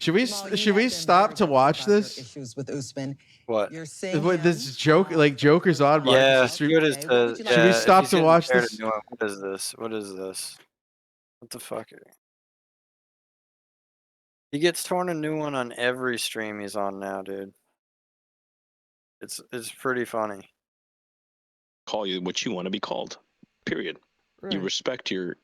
Should we stop to watch this? Issues with Usman. What? You're seeing What, him, this joke, like Joker's on Marcus. Yeah, Street. what is Okay, the? what would you like Should we Yeah, stop if to he's watch getting this? compared to Noah, what is this? What is this? What the fuck? He gets torn a new one on every stream he's on now, dude. It's pretty funny. Call you what you want to be called. Period. Right. You respect your,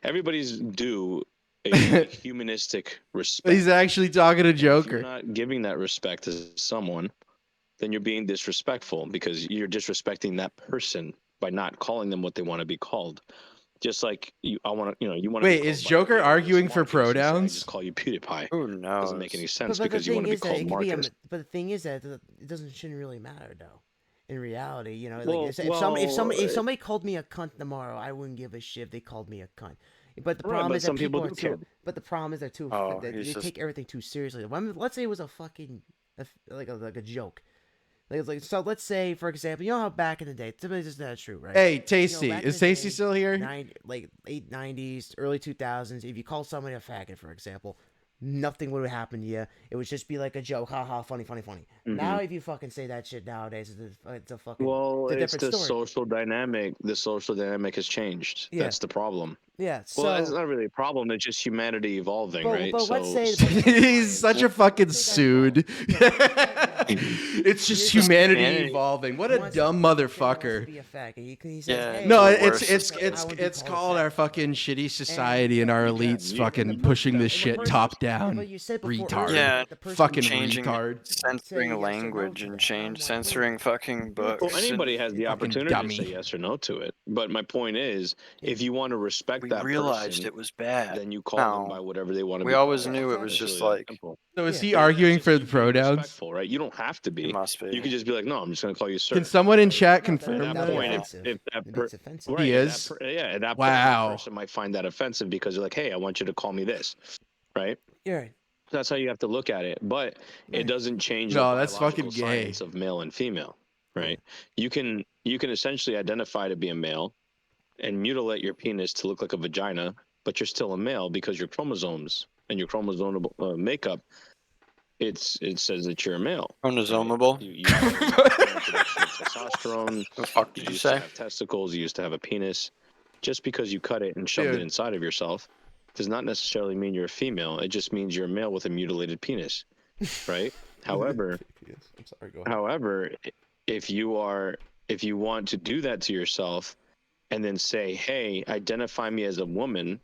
everybody's due a humanistic respect. He's actually talking to If Joker. you're not giving that respect to someone, then you're being disrespectful because you're disrespecting that person by not calling them what they want to be called. Just like you want to. Wait, is Joker arguing for pronouns? Just call you PewDiePie. Who knows? Doesn't make any sense But because you want to be called Marcus. But the thing is that it shouldn't really matter though. In reality, Well, if somebody called me a cunt tomorrow, I wouldn't give a shit if they called me a cunt. But the problem is that people are too. But the problem is that they take everything too seriously. Let's say it was a fucking like a joke. So let's say, for example, you know how back in the day, typically this is not true, right? Hey, Tasty, back in is the Tasty day, still here? Late 90s, early 2000s. If you call somebody a faggot, for example, nothing would happen to you. It would just be like a joke, haha, funny. Mm-hmm. Now, if you fucking say that shit nowadays, it's a fucking It's different the story. social dynamic. The social dynamic has changed. Yeah. That's the problem. Yeah. So, Well, it's not really a problem. It's just humanity evolving, right? But let's say He's such a fucking sued. It's just humanity evolving. What a dumb motherfucker. No, it's called our fucking shitty society and our elites fucking pushing this shit top down. Retard. Yeah, Fucking changing, retard. censoring language and censoring fucking books. Well, anybody has the Fucking opportunity dummy. to say yes or no to it. But my point is, if you want to respect We that realized person, it was bad. then you call them by whatever they want to be. We always called. knew it was It's just really like. simple. So is he arguing for the pronouns? Respectful, right? You don't have to be. It must be. You could just be like, no, I'm just going to call you sir. Can someone in chat confirm At that that? point, offensive. if that It's offensive. right, He at is? that at that point, Wow. that person might find that offensive because they're like, hey, I want you to call me this, right? You're right. That's how you have to look at it, but it doesn't change. No, the that's biological fucking gay. science of male and female, right? You can essentially identify to be a male and mutilate your penis to look like a vagina, but you're still a male because your chromosomes and your chromosomal makeup, it says that you're a male. Chronosomable. You have testosterone. The fuck did you used to say? have testicles. You used to have a penis. Just because you cut it and shoved Dude. it inside of yourself does not necessarily mean you're a female. It just means you're a male with a mutilated penis, right? However, I'm sorry, go ahead. However, if you want to do that to yourself and then say, hey, identify me as a woman,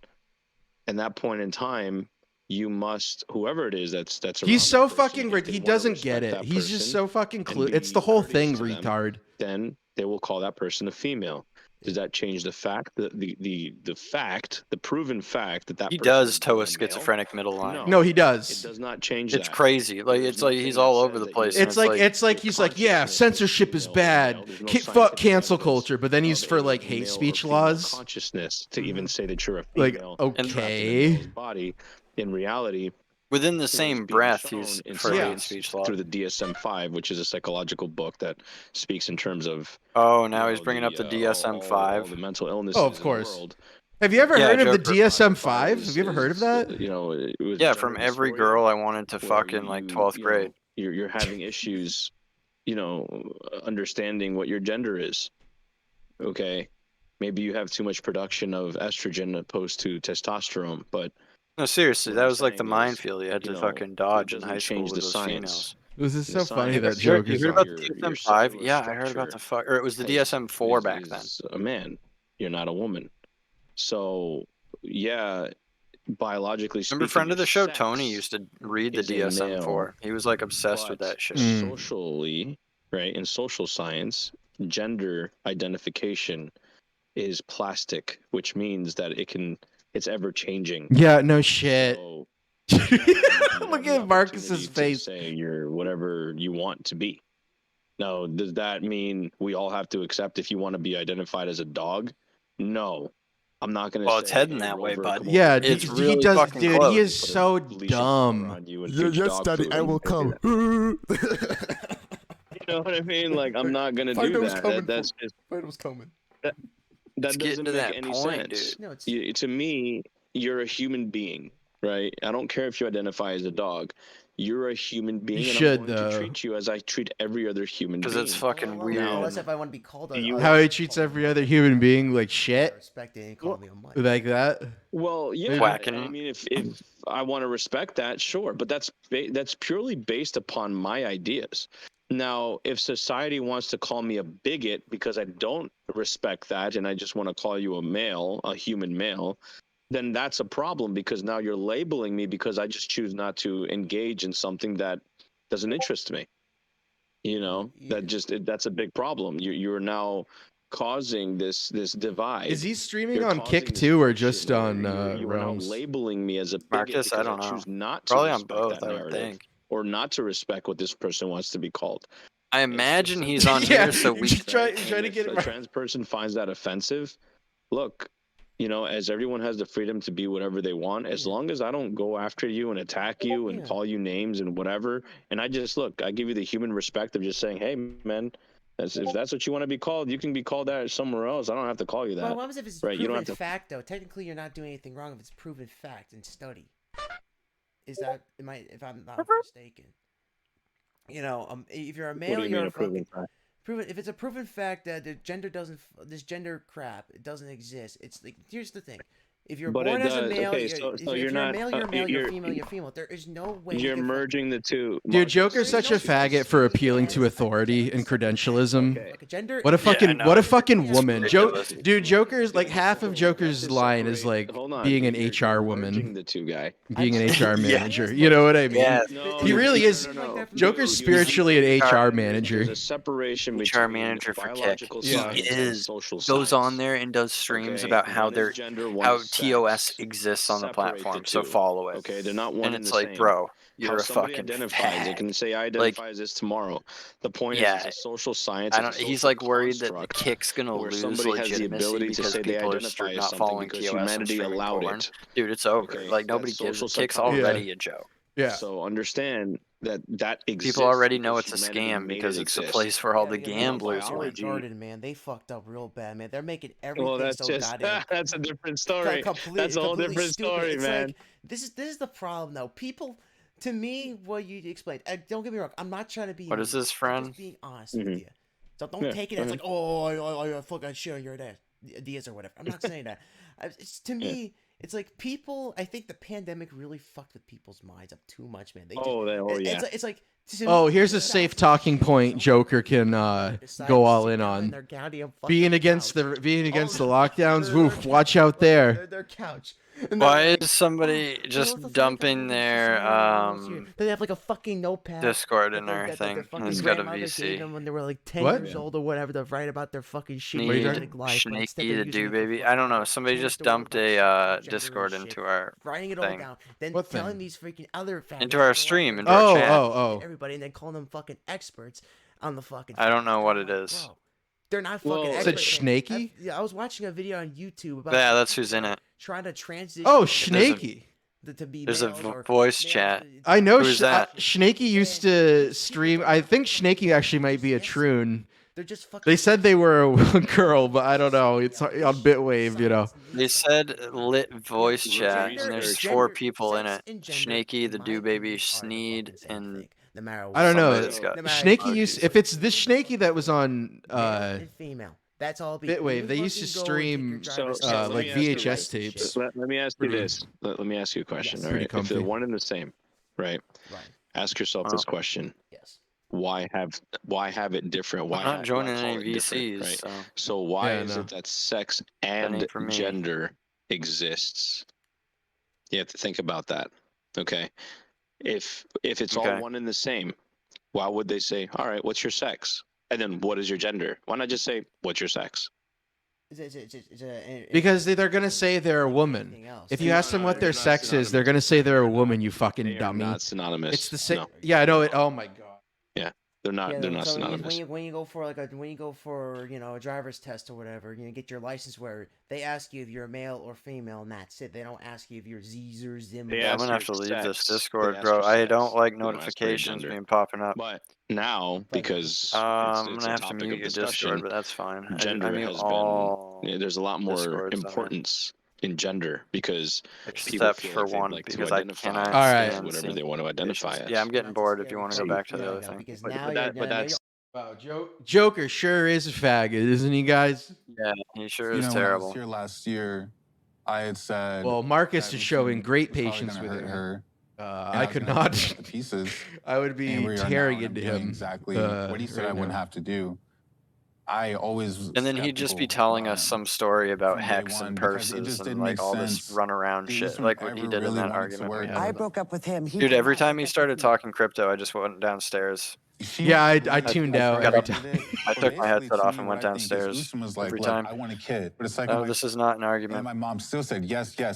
at that point in time, you must, whoever it is that's He's around so that person, fucking if they he wanna doesn't get respect it. that He's just person so fucking and clue. be It's the whole thing, courteous to them, retard. then they will call that person a female. Does that change the fact that the proven fact that He person does is toe a male? schizophrenic middle line. No, he It does. does not change It's that. crazy. Like There's it's like nothing he's that all says over the that place. you- and It's like he's like, yeah, censorship is bad. Fuck cancel culture, but then he's for like hate speech laws. Consciousness to even say that you're a Like, female. okay. Body in reality. within the It's same being breath, shown he's in for Yeah. hate speech law. through the DSM-5, which is a psychological book that speaks in terms of. Oh, now he's bringing up the all DSM-5. the mental illnesses. Oh, of in the course. world. Have you ever Yeah, heard of the Joker DSM-5? Have you ever heard of that? It was Yeah, a from general every dysphoria girl I wanted to where fuck in like 12th you grade. You're having issues, understanding what your gender is. Okay, maybe you have too much production of estrogen opposed to testosterone, but No, seriously, what that I'm was like the saying is, minefield you had to fucking dodge in doesn't high school change with the those science. females. This is The so funny science- that You heard, joke is about on. the your DSM-5? cellular Yeah, I heard about the fuck, or it was the DSM-4 back then. is a man. You're not a woman. So, yeah, biologically speaking. Remember, friend of the show, sex Tony, used to read the is a DSM-4. male, He was like obsessed with but that shit. Socially, right, in social science, gender identification is plastic, which means that it's ever changing. Yeah, no shit. So, Look at Marcus's face. Say you're whatever you want to be. Now, does that mean we all have to accept if you want to be identified as a dog? No, I'm not going to. Well, it's heading that way, bud. Yeah, It's he really does, fucking dude. close. He is so dumb. Yes, Daddy, I will come. You know what I mean? Like, I'm not going to do that. That's just. Fight was coming. That It's getting doesn't to make that any point, sense. dude. No, it's To me, you're a human being. right? I don't care if you identify as a dog. You're a human being, You and should, I'm going though. to treat you as I treat every other human being. Because it's fucking weird. Unless if I want to be called how he treats every other human being like shit. Respect it and call me a mutt. Like that. Well, yeah. Whacking. I mean, if I want to respect that, sure, but that's purely based upon my ideas. Now, if society wants to call me a bigot because I don't respect that and I just want to call you a human male, then that's a problem because now you're labeling me because I just choose not to engage in something that doesn't interest me. You know, that's a big problem. You're now causing this divide. Is he streaming on Kick too, or just on you are now Realms? labeling me as a bigot Marcus, because I don't know. choose not to Probably on respect both, that I would narrative think. or not to respect what this person wants to be called. I imagine he's on Yeah, here so we just try And to if get a it. trans person finds that offensive, look, you know, as everyone has the freedom to be whatever they want, as long as I don't go after you and attack you and call you names and whatever, and I give you the human respect of just saying, hey, man, if that's what you want to be called, you can be called that somewhere else. I don't have to call you that. Well, what happens if it's right? You don't proven have to... fact, though? Technically, you're not doing anything wrong if it's proven fact and study. Is that, if I'm not mistaken? You know, if you're a male, you're a fucking... If it's a proven fact that the gender this gender crap, it doesn't exist. It's like, here's the thing: if you're born as a male, okay, so if you're you're not a male, you're male. You're female, you're female. There is no way you're merging the two. Dude, Joker's such a faggot for appealing to authority and credentialism. Gender. What a fucking woman. Dude, Joker's like half of Joker's line is like being an HR woman, the two guy, being an HR manager. You know what I mean? Yeah, he really is. Joker's spiritually an HR manager. There's a separation HR between manager for biological Kick. science and social Goes science. on there and does streams about how TOS exists on the platform. So follow it. Okay, they're not one and and it's the like, same. bro, you're How a somebody fucking identifies, they can say I identify as this tomorrow. The point is, it's a social science. He's like worried that the Kick's gonna where lose somebody has the legitimacy ability to because say they people are identify as not something following because TOS humanity and allowed porn. it. Dude, it's over. Okay, like nobody that's gives a social Kick's psychology. already a joke. Yeah. So understand that exists. People already know it's a humanity scam made because it it's the exist. place where all the gamblers You're are. retarded, man. They fucked up real bad, man. They're making everything Well, that's so just goddamn. that's a different story. That's a whole different story, it's man. Like, this is the problem, though. People, to me, what you explained. Don't get me wrong. I'm not trying to be. What is this, friend? I'm just being honest with you. So don't take it as like, oh, I fucking shit on your ideas or whatever. I'm not saying that. It's to me. It's like people. I think the pandemic really fucked with people's minds up too much, man. It's like. Here's a safe talking point Joker can go all in on. Being against the lockdowns. Oof, watch out there. Their couch. Why is somebody just dumping their They have like a fucking notepad. Discord in their thing. It's got a VC. When they were like 10 years old or whatever, to write about their fucking shitty life. Snaky to do, baby. I don't know. Somebody just dumped a Discord into our writing it all down, then telling these freaking other into our stream, into our chat. Everybody, and then calling them fucking experts on the fucking. I don't know what it is. Bro, they're not fucking experts. Is it Snaky? Yeah, I was watching a video on YouTube about. Yeah, that's who's in it. Trying to transition. Oh, Snaky. There's a voice chat. I know. Who's that? Snaky used to stream. I think Snaky actually might be a troon. They're just fucking. They said they were a girl, but I don't know. It's on Bitwave, you know. They said lit voice chat, and there's 4 people in it. Snaky, the Do Baby, Sneed, and I don't know. Snaky used. If it's this Snaky that was on female. That's all. Bitwave. They used to stream like VHS tapes. Let me ask you this. Let me ask you a question. All right. If they're one and the same, right? Ask yourself this question. Yes. Why have it different? Why I'm not joining any VCs? Right? So why is it that sex and gender exists? You have to think about that. Okay. If it's all one and the same, why would they say, all right, what's your sex? And then what is your gender? Why not just say, what's your sex? Because they're going to say they're a woman. If you ask them what their sex is, they're going to say they're a woman, you fucking dummy. Not synonymous. It's the same. No. Yeah, I know it. Oh my God. Yeah. They're not. They're not synonymous. When you go for a driver's test or whatever, get your license. Where they ask you if you're a male or female, and that's it. They don't ask you if you're Z's or Zim. Yeah, I'm gonna have to leave this Discord, bro. I don't like notifications being popping up. But now, because I'm gonna have to mute your Discord, but that's fine. Gender has been. There's a lot more importance in gender because people Except feel for like they one, like to because I identify cannot Alright. stand whatever seeing they want to identify patients. as. Yeah, I'm getting Not bored to if you want to scare go the back to shit the out other of thing. because But, now but, you're that, but now that's Wow, Joker sure is a faggot, isn't he, guys? Yeah, he sure You is know, when I was terrible. here last year, I had said. Well, Marcus that is this showing thing great was probably patience gonna with hurt him. her, and I was could gonna not. tear it to pieces. I would And be here we are now, tearing and I'm into doing him. exactly what he said right I wouldn't now. have to do. I always was And then he'd just be skeptical, telling us some story about from day hex and one because it purses just and didn't make like all this sense. runaround He shit, just like what he ever did in really that wanted to argument we work had. with I them. broke up with him. Dude, every time he started talking crypto, I just went downstairs. Yeah, I tuned out got every up- time. I took my headset off and went What I think is downstairs Usman was like, every look, time. I want a kid, but it's like, No, this is not an and argument. my mom still said yes, yes.